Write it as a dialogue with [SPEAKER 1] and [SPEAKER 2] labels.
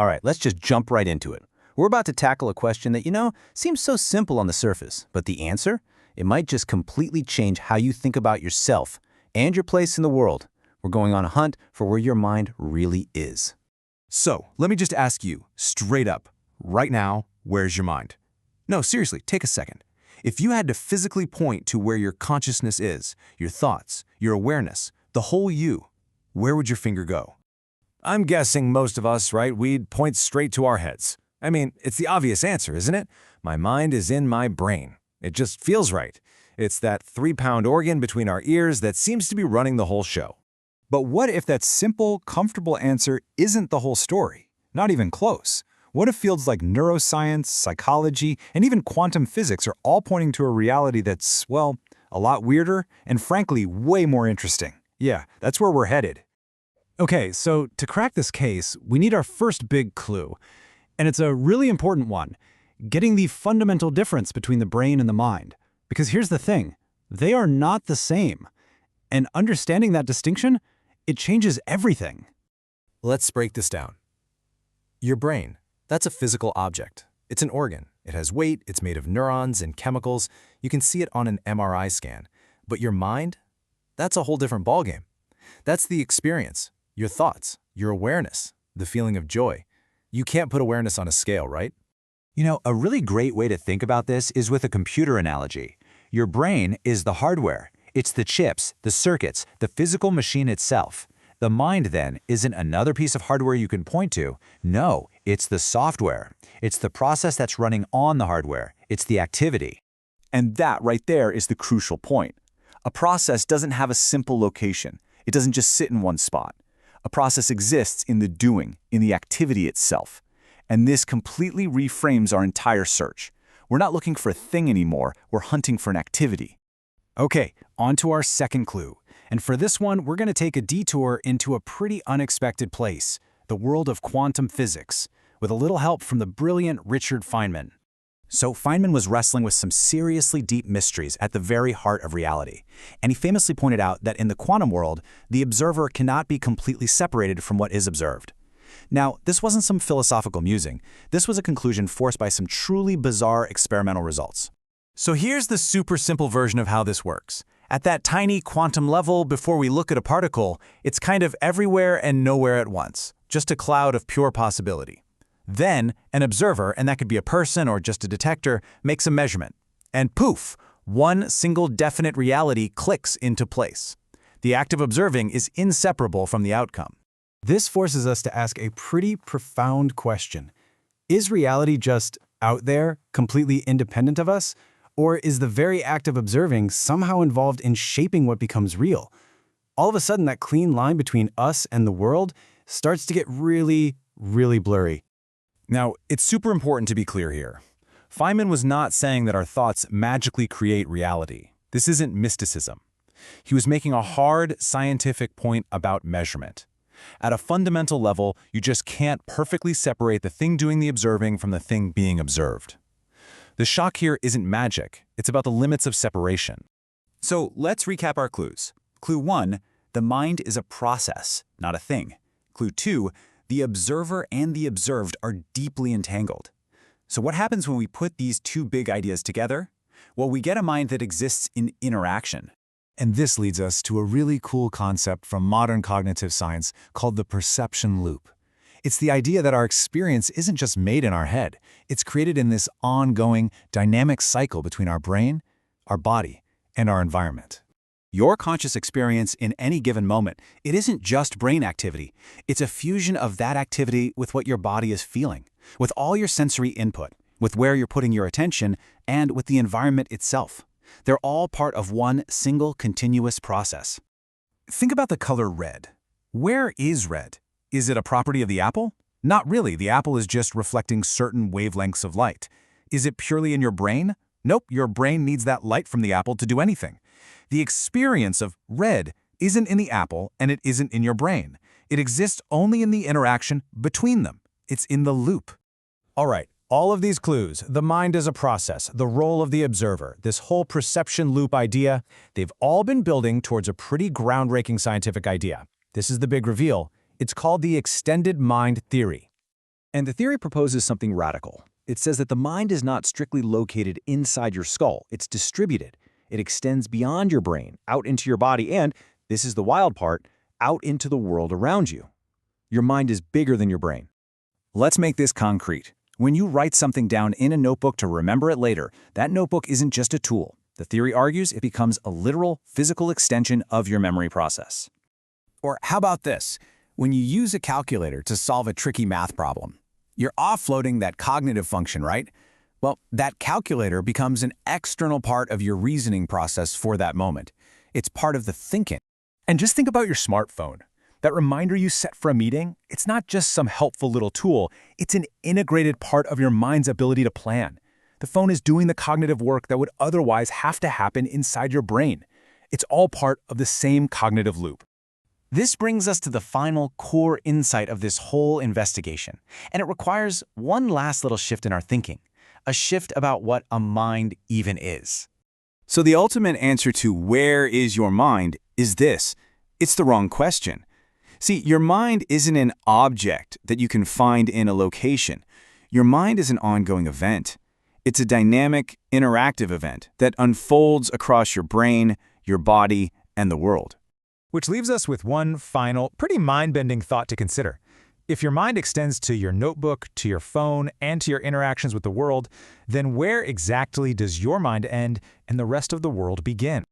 [SPEAKER 1] All right, let's just jump right into it. We're about to tackle a question that, seems so simple on the surface, but the answer? It might just completely change how you think about yourself and your place in the world. We're going on a hunt for where your mind really is.
[SPEAKER 2] So, let me just ask you, straight up, right now, where's your mind? No, seriously, take a second. If you had to physically point to where your consciousness is, your thoughts, your awareness, the whole you, where would your finger go?
[SPEAKER 3] I'm guessing most of us, right, we'd point straight to our heads. I mean, it's the obvious answer, isn't it? My mind is in my brain. It just feels right. It's that 3-pound organ between our ears that seems to be running the whole show.
[SPEAKER 4] But what if that simple, comfortable answer isn't the whole story? Not even close. What if fields like neuroscience, psychology, and even quantum physics are all pointing to a reality that's, well, a lot weirder and frankly way more interesting? Yeah, that's where we're headed. Okay, so to crack this case, we need our first big clue. And it's a really important one, getting the fundamental difference between the brain and the mind. Because here's the thing, they are not the same. And understanding that distinction, it changes everything.
[SPEAKER 2] Let's break this down. Your brain, that's a physical object. It's an organ. It has weight, it's made of neurons and chemicals. You can see it on an MRI scan. But your mind? That's a whole different ballgame. That's the experience, your thoughts, your awareness, the feeling of joy. You can't put awareness on a scale, right?
[SPEAKER 4] A really great way to think about this is with a computer analogy. Your brain is the hardware. It's the chips, the circuits, the physical machine itself. The mind, then, isn't another piece of hardware you can point to. No, it's the software. It's the process that's running on the hardware. It's the activity.
[SPEAKER 5] And that right there is the crucial point. A process doesn't have a simple location. It doesn't just sit in one spot. A process exists in the doing, in the activity itself. And this completely reframes our entire search. We're not looking for a thing anymore, we're hunting for an activity.
[SPEAKER 4] Okay, on to our second clue. And for this one, we're going to take a detour into a pretty unexpected place, the world of quantum physics, with a little help from the brilliant Richard Feynman. So Feynman was wrestling with some seriously deep mysteries at the very heart of reality. And he famously pointed out that in the quantum world, the observer cannot be completely separated from what is observed. Now, this wasn't some philosophical musing. This was a conclusion forced by some truly bizarre experimental results.
[SPEAKER 3] So here's the super simple version of how this works. At that tiny quantum level, before we look at a particle, it's kind of everywhere and nowhere at once, just a cloud of pure possibility. Then, an observer, and that could be a person or just a detector, makes a measurement. And poof, one single definite reality clicks into place. The act of observing is inseparable from the outcome.
[SPEAKER 4] This forces us to ask a pretty profound question. Is reality just out there, completely independent of us? Or is the very act of observing somehow involved in shaping what becomes real? All of a sudden, that clean line between us and the world starts to get really, really blurry.
[SPEAKER 3] Now, it's super important to be clear here. Feynman was not saying that our thoughts magically create reality. This isn't mysticism. He was making a hard scientific point about measurement. At a fundamental level, you just can't perfectly separate the thing doing the observing from the thing being observed. The shock here isn't magic. It's about the limits of separation.
[SPEAKER 5] So let's recap our clues. Clue 1, the mind is a process, not a thing. Clue 2, the observer and the observed are deeply entangled. So what happens when we put these two big ideas together? Well, we get a mind that exists in interaction.
[SPEAKER 4] And this leads us to a really cool concept from modern cognitive science called the perception loop. It's the idea that our experience isn't just made in our head. It's created in this ongoing, dynamic cycle between our brain, our body, and our environment.
[SPEAKER 5] Your conscious experience in any given moment, it isn't just brain activity. It's a fusion of that activity with what your body is feeling, with all your sensory input, with where you're putting your attention, and with the environment itself. They're all part of one single continuous process.
[SPEAKER 3] Think about the color red. Where is red? Is it a property of the apple? Not really. The apple is just reflecting certain wavelengths of light. Is it purely in your brain? Nope, your brain needs that light from the apple to do anything. The experience of red isn't in the apple and it isn't in your brain. It exists only in the interaction between them. It's in the loop.
[SPEAKER 4] All right, all of these clues, the mind as a process, the role of the observer, this whole perception loop idea, they've all been building towards a pretty groundbreaking scientific idea. This is the big reveal. It's called the extended mind theory.
[SPEAKER 6] And the theory proposes something radical. It says that the mind is not strictly located inside your skull. It's distributed. It extends beyond your brain, out into your body, and, this is the wild part, out into the world around you. Your mind is bigger than your brain.
[SPEAKER 4] Let's make this concrete. When you write something down in a notebook to remember it later, that notebook isn't just a tool. The theory argues it becomes a literal, physical extension of your memory process.
[SPEAKER 3] Or how about this? When you use a calculator to solve a tricky math problem, you're offloading that cognitive function, right? Well, that calculator becomes an external part of your reasoning process for that moment. It's part of the thinking.
[SPEAKER 1] And just think about your smartphone. That reminder you set for a meeting, it's not just some helpful little tool, it's an integrated part of your mind's ability to plan. The phone is doing the cognitive work that would otherwise have to happen inside your brain. It's all part of the same cognitive loop.
[SPEAKER 3] This brings us to the final core insight of this whole investigation, and it requires one last little shift in our thinking, a shift about what a mind even is.
[SPEAKER 5] So the ultimate answer to where is your mind is this. It's the wrong question. See, your mind isn't an object that you can find in a location. Your mind is an ongoing event. It's a dynamic, interactive event that unfolds across your brain, your body, and the world.
[SPEAKER 4] Which leaves us with one final, pretty mind-bending thought to consider. If your mind extends to your notebook, to your phone, and to your interactions with the world, then where exactly does your mind end and the rest of the world begin?